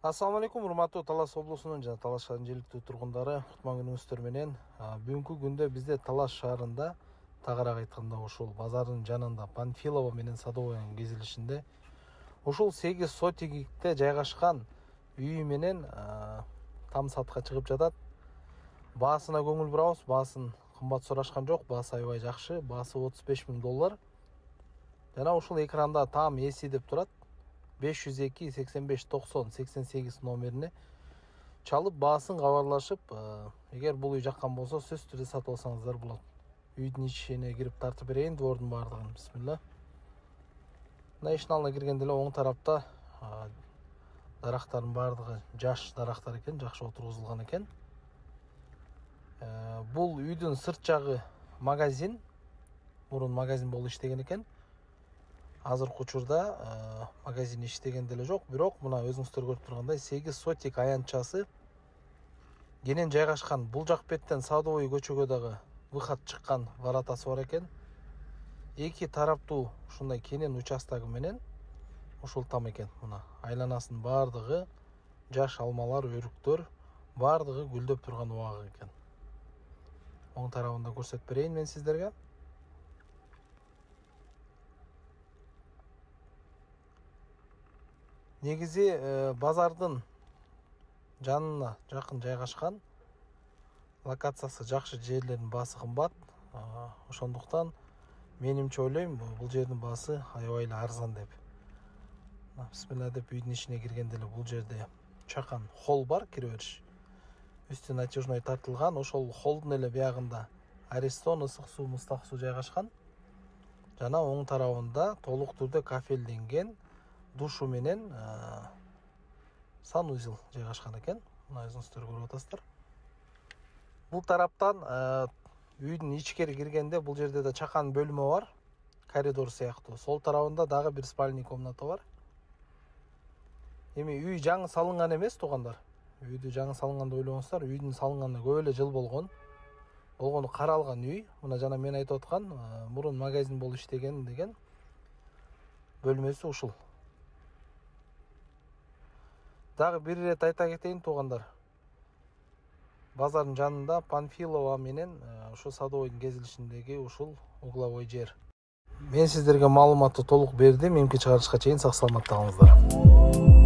Assalamu алейкум, урматтуу Талас облусунун жана Талас шаарынын желиктүү тургундары. Кутман күнүңүздөр менен. Бүгүнкү күндө бизде Талас шаарында, тагыраак айтканда ушул базардын жанында Панфилова менен Садовойнун кезилишинде ушул 8 сотигикте жайгашкан үй менен там сатка чыгып жатат. Баасына көңүл бурабыз. Баасын кымбат сурашкан жок, баасы аябай жакшы. Баасы $35.000. Жана ушул экранда там эси деп турат. 502 85 90 88 номерине чалып баасын кабарлашып, эгер бул үй жаккан болсо сөзсүз түрдө сатып алсаңыздар болот. Үйдүн ичине кирип тартып берейин, двордун баардыгын. Бисмилла. Мына ишин алдына киргенде эле оң тарапта дарактардын баардыгы жаш дарактар экен, жакшы отургузулган экен. Бул үйдүн сырт жагы магазин. Мурун магазин болуп иштеген экен. Азыркы учурда магазин иштеген деле жок, бирок мына өзүңүздөр көрүп тургандай 8 сотик аянтчасы кенен жайгашкан. Бул жак беттен Садовый көчөгө дагы выход чыккан воротасы бар экен. Эки тараптуу ушундай кенен участогу менен ушул там экен. Мына айланасынын баардыгы жаш алмалар, өрүктөр, баардыгы гүлдөп турган убагы экен. Оң тарабында көрсөтүп берейин мен сиздерге. Негизи базардын жанына жакын жайгашкан, локациясы жакшы, жерлердин баасы кымбат. Ошондуктан менимче ойлойм, бул жердин баасы аябай эле арзан деп. Бисмилла деп үйдүн ичине киргенде эле бул жерде чакан холл бар, кире бериш. Үстү натяжной тартылган, ошол холлдун эле биягында Аристон, ысык суу, мыстак суу жайгашкан. Жана оң тарабында толук түрдө кафелденген душу менен санузел жайгашкан экен. Мына өзүңүздөр көрүп атасыздар. Бул тараптан үйдүн ичкери киргенде бул жерде да чакан бөлмө бар, коридор сыяктуу. Сол тарабында дагы бир спальный комната бар. Эми үй жаңы салынган эмес, туугандар. Үйдү жаңы салынган деп ойлобоңуздар, үйдүн салынганына көп эле жыл болгон. Болгону каралган үй. Мына жана мен айтып аткан мурун магазин болуп иштеген деген бөлмөсү ушул. Дагы бир ирет айта кетейин, туугандар. Базардын жанында Панфилова менен ушул Садовойдун кезилишиндеги ушул угловой жер. Мен сиздерге маалыматты толук бердим. Эмки чыгарышка чейин сак саламатта калыңыздар.